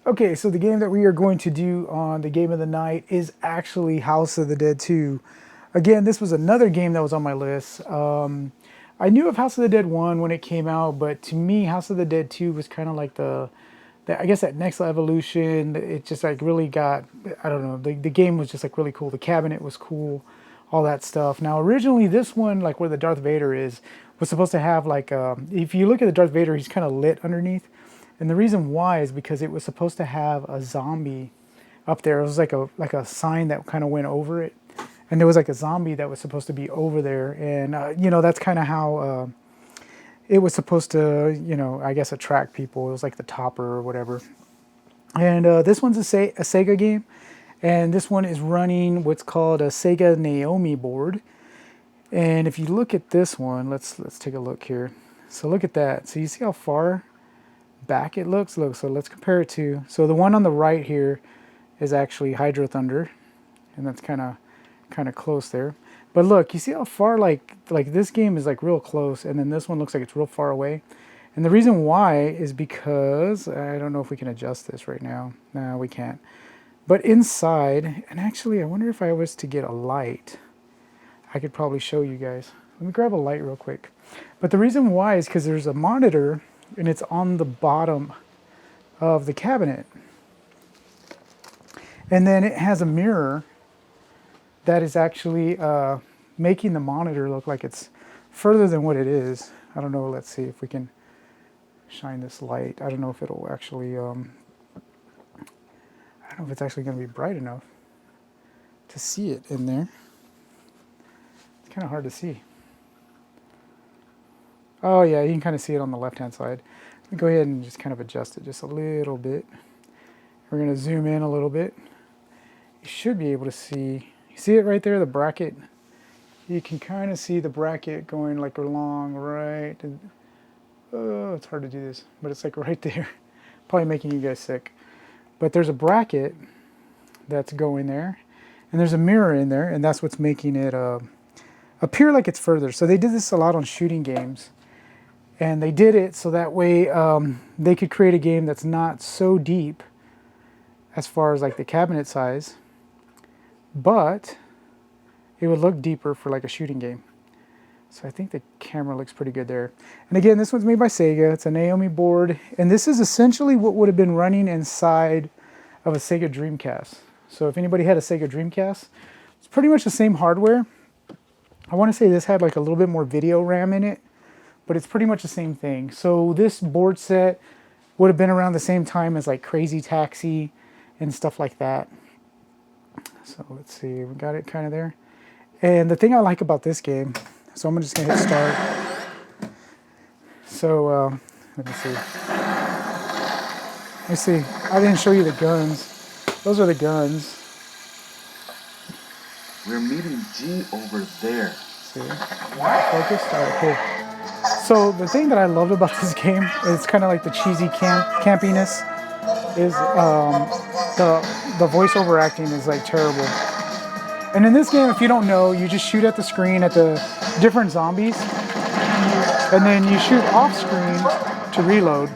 Okay, so the game that we are going to do on the game of the night is actually House of the Dead 2. Again, this was another game that was on my list. I knew of House of the Dead 1 when it came out, but to me, House of the Dead 2 was kind of like I guess that next evolution. It just like really got, I don't know, the game was just like really cool. The cabinet was cool, all that stuff. Now, originally this one, like where the Darth Vader is, was supposed to have like, if you look at the Darth Vader, he's kind of lit underneath. And the reason why is because it was supposed to have a zombie up there. It was like a sign that kind of went over it, and there was like a zombie that was supposed to be over there. And you know, that's kind of how it was supposed to, you know, I guess attract people. It was like the topper or whatever. And this one's a Sega game, and this one is running what's called a Sega Naomi board. And if you look at this one, let's take a look here. So look at that. So you see how far back it looks. So let's compare it to, so the one on the right here is actually Hydro Thunder, and that's kind of close there. But look, you see how far, like this game is like real close, and then this one looks like it's real far away. And the reason why is because I don't know if we can adjust this right now. No, we can't. But inside, and actually I wonder if I was to get a light, I could probably show you guys. Let me grab a light real quick. But the reason why is because there's a monitor, and it's on the bottom of the cabinet. And then it has a mirror that is actually making the monitor look like it's further than what it is. I don't know, let's see if we can shine this light. I don't know if it'll actually, I don't know if it's actually going to be bright enough to see it in there. It's kind of hard to see. Oh yeah, you can kind of see it on the left-hand side. Let me go ahead and just kind of adjust it just a little bit. We're going to zoom in a little bit. You should be able to see, you see it right there, the bracket? You can kind of see the bracket going like along right. Oh, it's hard to do this, but it's like right there. Probably making you guys sick. But there's a bracket that's going there, and there's a mirror in there, and that's what's making it appear like it's further. So they did this a lot on shooting games. And they did it so that way they could create a game that's not so deep as far as like the cabinet size, but it would look deeper for like a shooting game. So I think the camera looks pretty good there. And again, this one's made by Sega. It's a Naomi board. And this is essentially what would have been running inside of a Sega Dreamcast. So if anybody had a Sega Dreamcast, it's pretty much the same hardware. I want to say this had like a little bit more video RAM in it, but it's pretty much the same thing. So this board set would have been around the same time as like Crazy Taxi and stuff like that. So let's see, we got it kind of there. And the thing I like about this game, so I'm just gonna hit start. So let me see. I didn't show you the guns. Those are the guns. We're meeting G over there. See, focused. All right, cool. So the thing that I loved about this game is kind of like the cheesy campiness, is the voiceover acting is like terrible. And in this game, if you don't know, you just shoot at the screen at the different zombies, and then you shoot off screen to reload.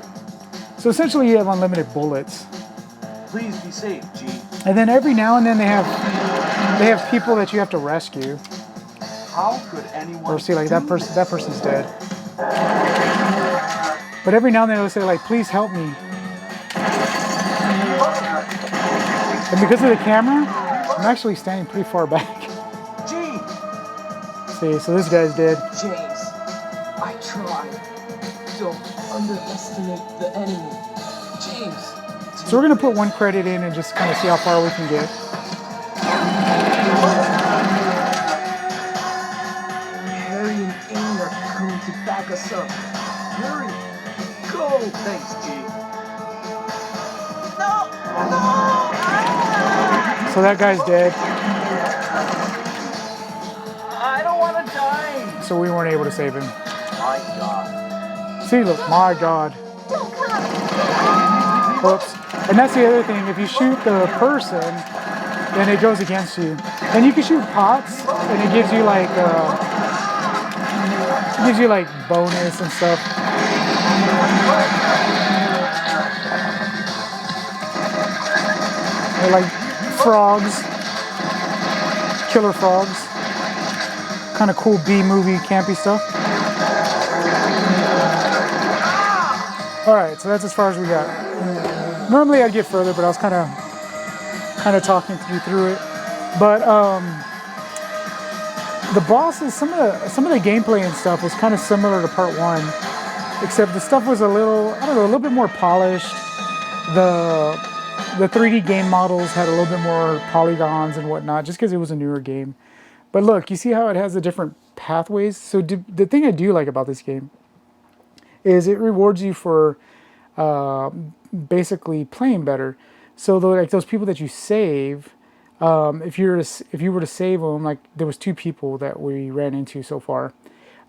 So essentially you have unlimited bullets. Please be safe, G. And then every now and then they have people that you have to rescue. How could anyone? Or see, like that person's dead. But every now and then they'll say like, please help me. And because of the camera, I'm actually standing pretty far back. G! See, so this guy's dead. James, I tried. Don't underestimate the enemy. James. So we're going to put one credit in and just kind of see how far we can get. Harry and Aim are coming to back us up. Hurry! Go! Thanks, G. So that guy's dead. I don't want to die! So we weren't able to save him. My God. See, look, my God. Oops. And that's the other thing. If you shoot the person, then it goes against you. And you can shoot pots, and it gives you like bonus and stuff. They're like frogs, killer frogs. Kind of cool B-movie campy stuff. Alright, so that's as far as we got. Normally I'd get further, but I was kind of talking you through it. But the bosses, some of the gameplay and stuff was kind of similar to part one, except the stuff was a little, I don't know, a little bit more polished. The 3D game models had a little bit more polygons and whatnot, just because it was a newer game. But look, you see how it has the different pathways? So the thing I do like about this game is it rewards you for basically playing better. So like those people that you save, if you were to save them, like there was 2 people that we ran into so far.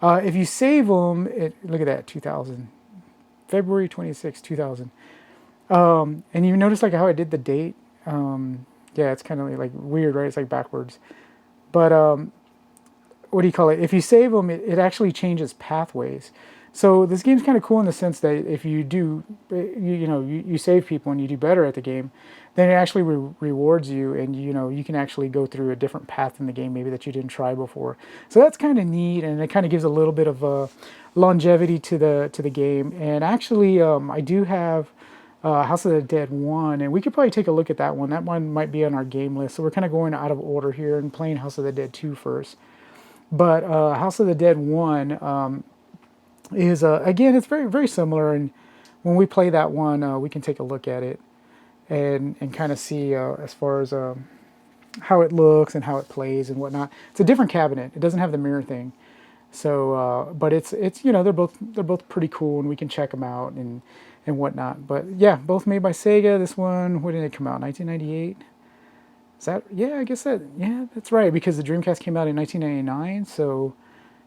If you save them, look at that, 2000, February 26, 2000. And you notice like how I did the date. Yeah, it's kind of like weird, right? It's like backwards. But what do you call it? If you save them, it actually changes pathways. So this game's kind of cool in the sense that if you do, you save people and you do better at the game, then it actually rewards you, and you can actually go through a different path in the game maybe that you didn't try before. So that's kind of neat, and it kind of gives a little bit of longevity to the game. And actually, I do have House of the Dead 1, and we could probably take a look at that one. That one might be on our game list. So we're kind of going out of order here and playing House of the Dead 2 first. But House of the Dead 1 is, again, it's very, very similar. And when we play that one, we can take a look at it and kind of see as far as how it looks and how it plays and whatnot. It's a different cabinet. It doesn't have the mirror thing. So, but it's they're both pretty cool, and we can check them out and whatnot. But yeah, both made by Sega. This one, when did it come out? 1998. Is that? Yeah, I guess that's right, because the Dreamcast came out in 1999. So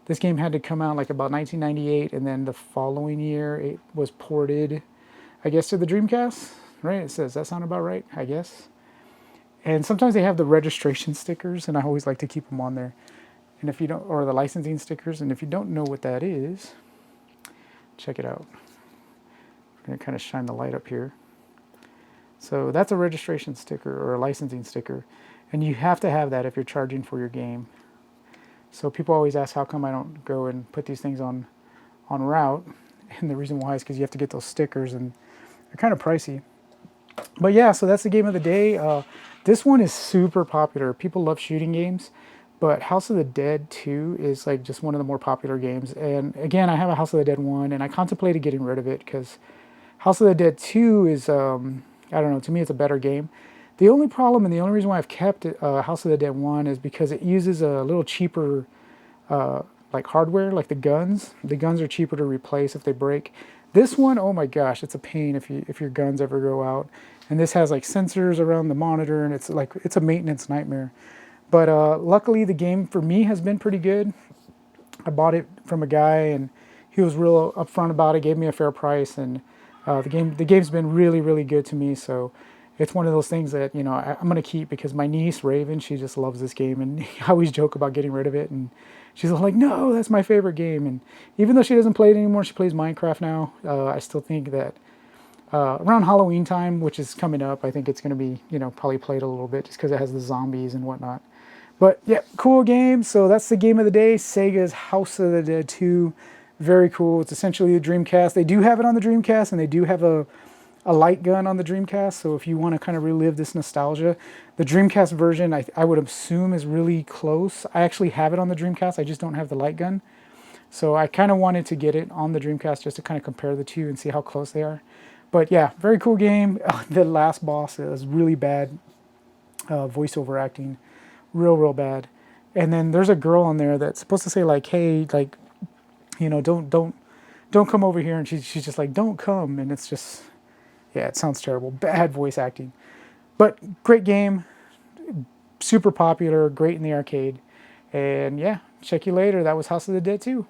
this game had to come out like about 1998, and then the following year it was ported, I guess, to the Dreamcast. Right? It says that sound about right, I guess. And sometimes they have the registration stickers, and I always like to keep them on there. And if you don't, or the licensing stickers, and if you don't know what that is, check it out. I'm going to kind of shine the light up here. So that's a registration sticker or a licensing sticker, and you have to have that if you're charging for your game. So people always ask how come I don't go and put these things on route, and the reason why is because you have to get those stickers, and they're kind of pricey. But yeah, so that's the game of the day. This one is super popular. People love shooting games, but House of the Dead 2 is like just one of the more popular games. And again, I have a House of the Dead 1, and I contemplated getting rid of it because House of the Dead 2 is, I don't know, to me it's a better game. The only problem and the only reason why I've kept it, House of the Dead 1 is because it uses a little cheaper like hardware, like the guns. The guns are cheaper to replace if they break. This one, oh my gosh, it's a pain if your guns ever go out. And this has like sensors around the monitor, and it's a maintenance nightmare. But luckily the game for me has been pretty good. I bought it from a guy, and he was real upfront about it, gave me a fair price, and the game's been really, really good to me. So it's one of those things that I'm gonna keep, because my niece Raven, she just loves this game, and I always joke about getting rid of it, and she's like, no, that's my favorite game. And even though she doesn't play it anymore, she plays Minecraft now. I still think that around Halloween time, which is coming up, I think it's going to be, probably played a little bit just because it has the zombies and whatnot. But yeah, cool game. So that's the game of the day. Sega's House of the Dead 2. Very cool. It's essentially a Dreamcast. They do have it on the Dreamcast, and they do have a light gun on the Dreamcast. So if you want to kind of relive this nostalgia, the Dreamcast version, I would assume, is really close. I actually have it on the Dreamcast. I just don't have the light gun. So I kind of wanted to get it on the Dreamcast just to kind of compare the two and see how close they are. But yeah, very cool game. The last boss is really bad voiceover acting, real bad. And then there's a girl on there that's supposed to say like, hey, like, don't come over here, and she's just like, don't come, and it's just, yeah, it sounds terrible. Bad voice acting, but great game, super popular, great in the arcade, and yeah, check you later. That was House of the Dead 2.